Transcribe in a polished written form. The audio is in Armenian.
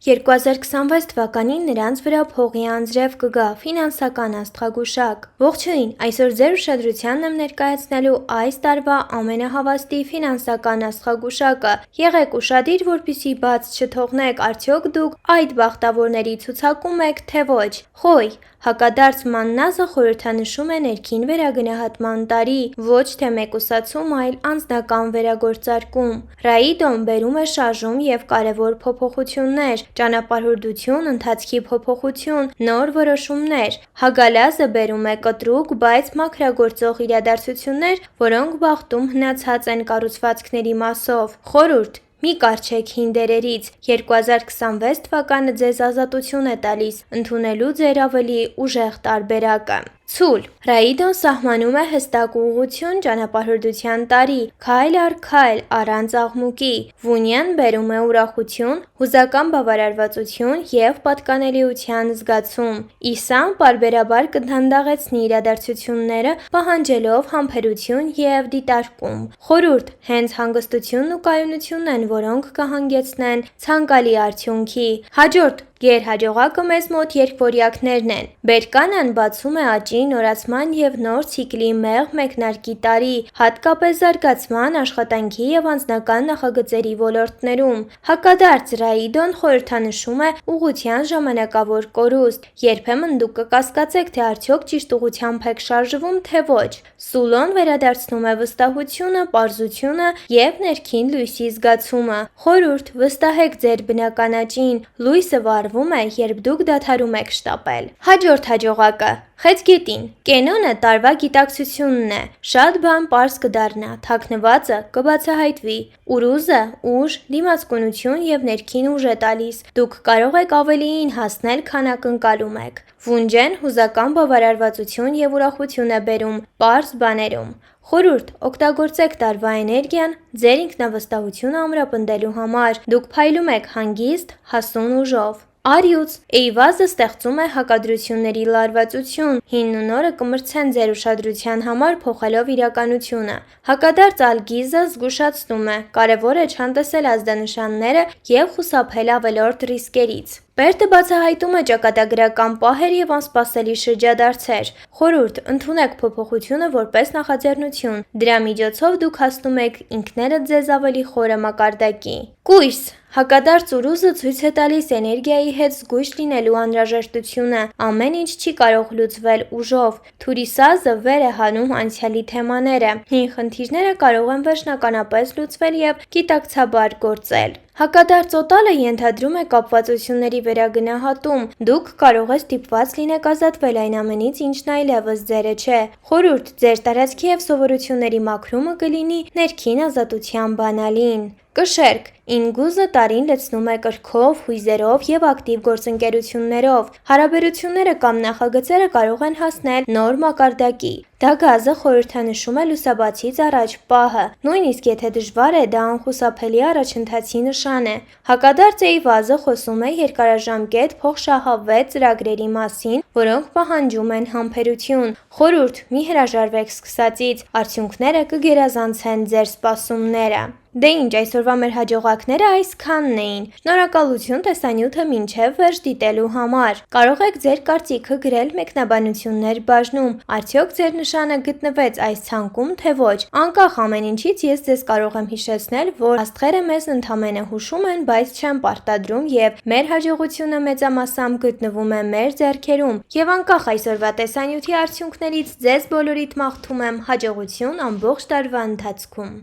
2026 թվականին նրանց վրա փողի անձրև կգա ֆինանսական աստղագուշակ։ Ողջույն, այսօր ձեր ուշադրությանն եմ ներկայացնելու այս տարվա ամենահավաստի ֆինանսական աստղագուշակը։ Եղեք ուշադիր, որպեսզի բաց չթողնեք, արդյոք դուք այդ բախտավորների ցուցակում եք, թե ոչ։ Խոյ, հակադարձ մաննազը խորհրդանշում է ներքին վերագնահատման տարի, ոչ թե մեկուսացում, այլ անձնական վերագործարկում։ Ռաիդոն բերում է շարժում և կարևոր փոփոխություններ, ճանապարհորդություն, ընթացքի փոփոխություն, նոր որոշումներ։ Հագալազը բերում է կտրուկ, բայց մաքրագործող իրադարձություններ, որոնք բախտում հնացած են կառուցվածքների մասով։ Խորհուրդ. մի կառչեք հին դերերից, 2026 թվականը ձեզ ազատություն է տալիս, ընդունելու ձեր ավելի ուժեղ տարբերակը։ Ցուլ. Ռաիդոն սահմանում է հստակ ուղղություն, ճանապարհորդության տարի, քայլ առ քայլ, առանց աղմուկի։ Վունյան բերում է ուրախություն, հուզական բավարարվածություն և պատկանելիության զգացում։ Իսան պարբերաբար կդանդաղեցնի իրադարձությունները, պահանջելով համբերություն և դիտարկում։ Խորհուրդ. հենց հանգստությունն ու կայունությունն են, որոնք կհանգեցնեն ցանկալի արդյունքի։ Հաջորդ. գերհաջողակը մեզ մոտ երկվորյակներն են։ Բերկանան բացում է աճի, նորացման և նոր ցիկլի մեղմ մեկնարկի տարի, հատկապես զարգացման, աշխատանքի և անձնական նախագծերի ոլորտներում։ Հակադարձ Ռաիդոն խորհրդանշում է ուղղության ժամանակավոր կորուստ։ Երբեմն դուք կկասկածեք, թե արդյոք ճիշտ ուղղությամբ եք շարժվում, թե ոչ։ Սուլոն վերադարձնում է վստահությունը, պարզությունը և ներքին լույսի զգացումը։ Խորհուրդ. վստահեք ձեր բնական աճին, լույսը վառվում է, երբ դուք դադարում եք շտապել։ Հաջորդ հաջողակը. խեցգետին, կենոնը տարվա գիտակցությունն է, շատ բան պարզ կդառնա, թաքնվածը կբացահայտվի, Ուրուզը ուժ, դիմացկունություն և ներքին ուժ է տալիս, դուք կարող եք ավելիին հասնել, քան ակնկալում եք։ Վունջեն հուզական բավարարվածություն և ուրախություն է բերում պարզ բաներում։ Խորհուրդ. օգտագործեք տարվա էներգիան ձեր ինքնավստահությունը ամրապնդելու համար, դուք փայլում եք հանգիստ, հասուն ուժով։ Արյուծ. Էյվազը ստեղծում է հակադրությունների լարվածություն, հինն ու նորը կմրցեն ձեր ուշադրության համար, փոխելով իրականությունը։ Հակադարձ Ալգիզը զգուշացնում է, կարևոր է չանտեսել ազդանշանները և խուսափել ավելորդ ռիսկերից։ Բերդը բացահայտում է ճակատագրական պահեր և անսպասելի շրջադարձեր։ Խորհուրդ. ընդունեք փոփոխությունը որպես նախաձեռնություն, դրա միջոցով դուք հասնում եք ինքներդ ձեզ ավելի խորը մակարդակի։ Կույս. հակադարձ Ուրուզը ցույց է տալիս էներգիայի հետ զգույշ լինելու անհրաժեշտությունը, ամեն ինչ չի կարող լուծվել ուժով։ Թուրիսազը վեր է հանում անցյալի թեմաները, հին խնդիրները կարող են վերջնականապես լուծվել և գիտակցաբար գործել։ Հակադարձ Օտալը ենթադրում է կապվածությունների վերագնահատում, դուք կարող եք ստիպված լինեք ազատվել այն ամենից, ինչն այլևս ձերը չէ։ Խորհուրդ. ձեր տարածքի և սովորությունների մաքրումը կլինի ներքին ազատության բանալին։ Կշերկ. Ինգուզը տարին լցնում է կրքով, հույզերով և ակտիվ գործընկերություններով։ Հարաբերությունները կամ նախագծերը կարող են հասնել նոր մակարդակի։ Դագազը խորհրդանշում է լուսաբացից առաջ պահը, նույնիսկ եթե դժվար է, դա անխուսափելի առաջընթացի նշան է։ Հակադարձ Էյվազը խոսում է երկարաժամկետ փոխշահավետ ծրագրերի մասին, որոնք պահանջում են համբերություն։ Խորհուրդ. մի հրաժարվեք սկսածից, արդյունքները կգերազանցեն ձեր սպասումները։ Դե ինչ, այսօրվա մեր հաջողակները այսքանն էին։ Շնորհակալություն տեսանյութը մինչև վերջ դիտելու համար։ Կարող եք ձեր կարծիքը գրել մեկնաբանություններ բաժնում, արդյոք ձեր նշանը գտնվեց այս ցանկում, թե ոչ։ Անկախ ամեն ինչից ես ձեզ կարող եմ հիշեցնել, որ աստղերը մեզ ընդամենը հուշում են, բայց չեն պարտադրում, և մեր հաջողությունը մեծամասամբ գտնվում է մեր ձեռքերում։ Եվ անկախ այսօրվա տեսանյութի արդյունքներից ձեզ բոլորիդ մաղթում եմ հաջողություն ամբողջ տարվա ընթացքում։